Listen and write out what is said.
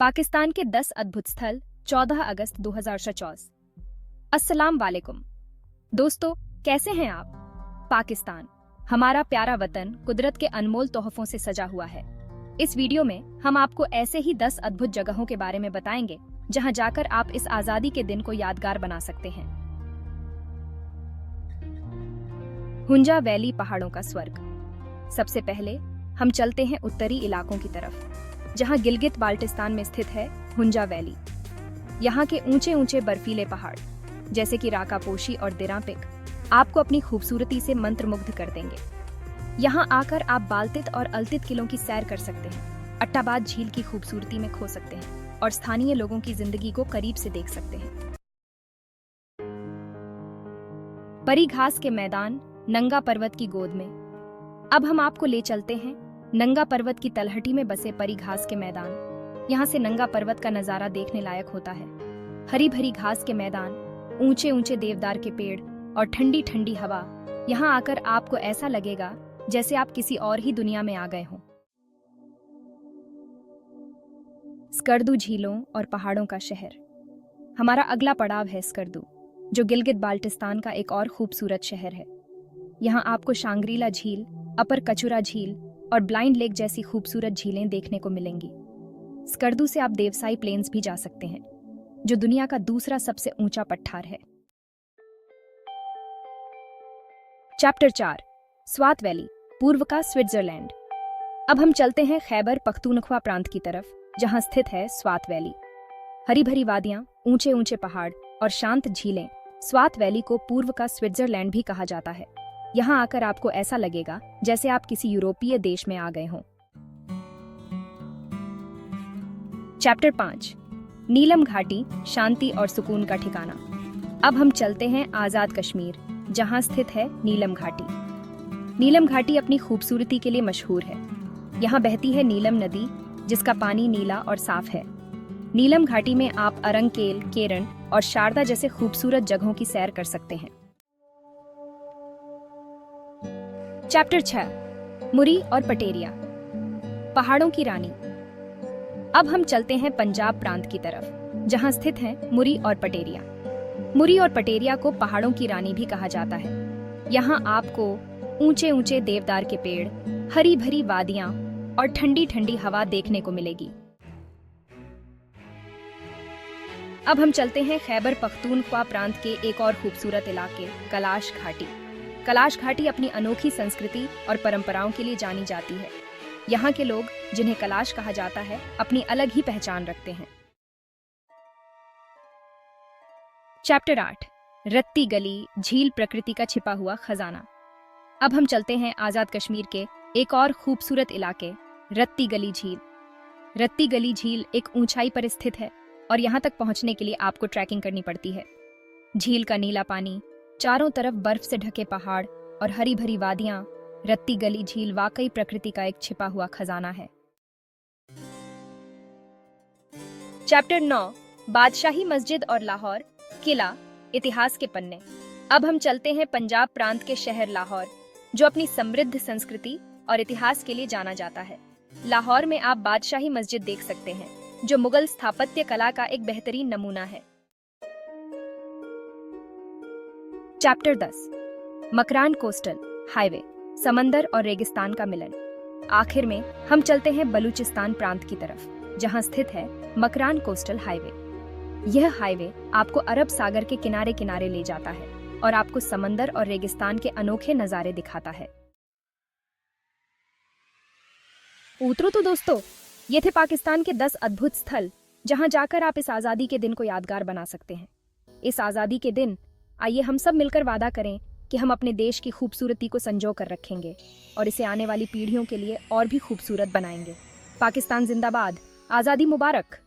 पाकिस्तान के 10 अद्भुत स्थल 14 अगस्त 2024। अस्सलाम वालेकुम दोस्तों, कैसे हैं आप। पाकिस्तान हमारा प्यारा वतन कुदरत के अनमोल तोहफों से सजा हुआ है। इस वीडियो में हम आपको ऐसे ही 10 अद्भुत जगहों के बारे में बताएंगे जहां जाकर आप इस आजादी के दिन को यादगार बना सकते हैं। हुंजा वैली पहाड़ों का स्वर्ग। सबसे पहले हम चलते हैं उत्तरी इलाकों की तरफ, जहां गिलगित बाल्टिस्तान में स्थित है हुंजा वैली। यहाँ के ऊंचे ऊंचे बर्फीले पहाड़ जैसे कि राकापोशी और दिरा पिक आपको अपनी खूबसूरती से मंत्रमुग्ध कर देंगे। यहाँ आकर आप बाल्टित और अल्टित किलों की सैर कर सकते हैं, अट्टाबाद झील की खूबसूरती में खो सकते हैं और स्थानीय लोगों की जिंदगी को करीब से देख सकते हैं। परी घास के मैदान नंगा पर्वत की गोद में। अब हम आपको ले चलते हैं नंगा पर्वत की तलहटी में बसे परी घास के मैदान। यहाँ से नंगा पर्वत का नजारा देखने लायक होता है। हरी भरी घास के मैदान, ऊंचे ऊंचे देवदार के पेड़ और ठंडी ठंडी हवा। यहाँ आकर आपको ऐसा लगेगा जैसे आप किसी और ही दुनिया में आ गए हों। स्कर्दू झीलों और पहाड़ों का शहर। हमारा अगला पड़ाव है स्कर्दू, जो गिलगित बाल्टिस्तान का एक और खूबसूरत शहर है। यहाँ आपको शांग्रीला झील, अपर कचुरा झील और ब्लाइंड लेक जैसी खूबसूरत झीलें देखने को मिलेंगी। स्कर्दू से आप देवसाई प्लेन्स भी जा सकते हैं, जो दुनिया का दूसरा सबसे ऊंचा पठार है। चैप्टर 4 स्वात वैली, पूर्व का स्विट्जरलैंड। अब हम चलते हैं खैबर पख्तूनख्वा प्रांत की तरफ, जहां स्थित है स्वात वैली। हरी भरी वादियां, ऊंचे ऊंचे पहाड़ और शांत झीलें। स्वात वैली को पूर्व का स्विट्जरलैंड भी कहा जाता है। यहाँ आकर आपको ऐसा लगेगा जैसे आप किसी यूरोपीय देश में आ गए हों। चैप्टर 5 नीलम घाटी, शांति और सुकून का ठिकाना। अब हम चलते हैं आजाद कश्मीर, जहां स्थित है नीलम घाटी। नीलम घाटी अपनी खूबसूरती के लिए मशहूर है। यहाँ बहती है नीलम नदी, जिसका पानी नीला और साफ है। नीलम घाटी में आप अरंकेल, केरन और शारदा जैसे खूबसूरत जगहों की सैर कर सकते हैं। चैप्टर 6 मुरी और पटेरिया, पहाड़ों की रानी। अब हम चलते हैं पंजाब प्रांत की तरफ, जहां स्थित हैं मुरी और पटेरिया। मुरी और पटेरिया को पहाड़ों की रानी भी कहा जाता है। यहाँ आपको ऊंचे ऊंचे देवदार के पेड़, हरी भरी वादियां और ठंडी ठंडी हवा देखने को मिलेगी। अब हम चलते हैं खैबर पख्तूनख्वा प्रांत के एक और खूबसूरत इलाके कैलाश घाटी। कैलाश घाटी अपनी अनोखी संस्कृति और परंपराओं के लिए जानी जाती है। यहाँ के लोग, जिन्हें कैलाश कहा जाता है, अपनी अलग ही पहचान रखते हैं। चैप्टर 8 रत्ती गली, झील प्रकृति का छिपा हुआ खजाना। अब हम चलते हैं आजाद कश्मीर के एक और खूबसूरत इलाके रत्ती गली झील। रत्ती गली झील एक ऊंचाई पर स्थित है और यहाँ तक पहुँचने के लिए आपको ट्रैकिंग करनी पड़ती है। झील का नीला पानी, चारों तरफ बर्फ से ढके पहाड़ और हरी भरी वादियां। रत्ती गली झील वाकई प्रकृति का एक छिपा हुआ खजाना है। चैप्टर 9 बादशाही मस्जिद और लाहौर, किला, इतिहास के पन्ने। अब हम चलते हैं पंजाब प्रांत के शहर लाहौर, जो अपनी समृद्ध संस्कृति और इतिहास के लिए जाना जाता है। लाहौर में आप बादशाही मस्जिद देख सकते हैं, जो मुगल स्थापत्य कला का एक बेहतरीन नमूना है। चैप्टर 10 मकरान कोस्टल हाईवे, समंदर और रेगिस्तान का मिलन। आखिर में हम चलते हैं बलूचिस्तान प्रांत की तरफ, जहां स्थित है मकरान कोस्टल हाईवे। यह हाईवे आपको अरब सागर के किनारे किनारे ले जाता है और आपको समंदर और रेगिस्तान के अनोखे नजारे दिखाता है। उतरो तो दोस्तों, ये थे पाकिस्तान के 10 अद्भुत स्थल, जहां जाकर आप इस आजादी के दिन को यादगार बना सकते हैं। इस आजादी के दिन आइए हम सब मिलकर वादा करें कि हम अपने देश की खूबसूरती को संजो कर रखेंगे और इसे आने वाली पीढ़ियों के लिए और भी खूबसूरत बनाएंगे। पाकिस्तान जिंदाबाद, आज़ादी मुबारक।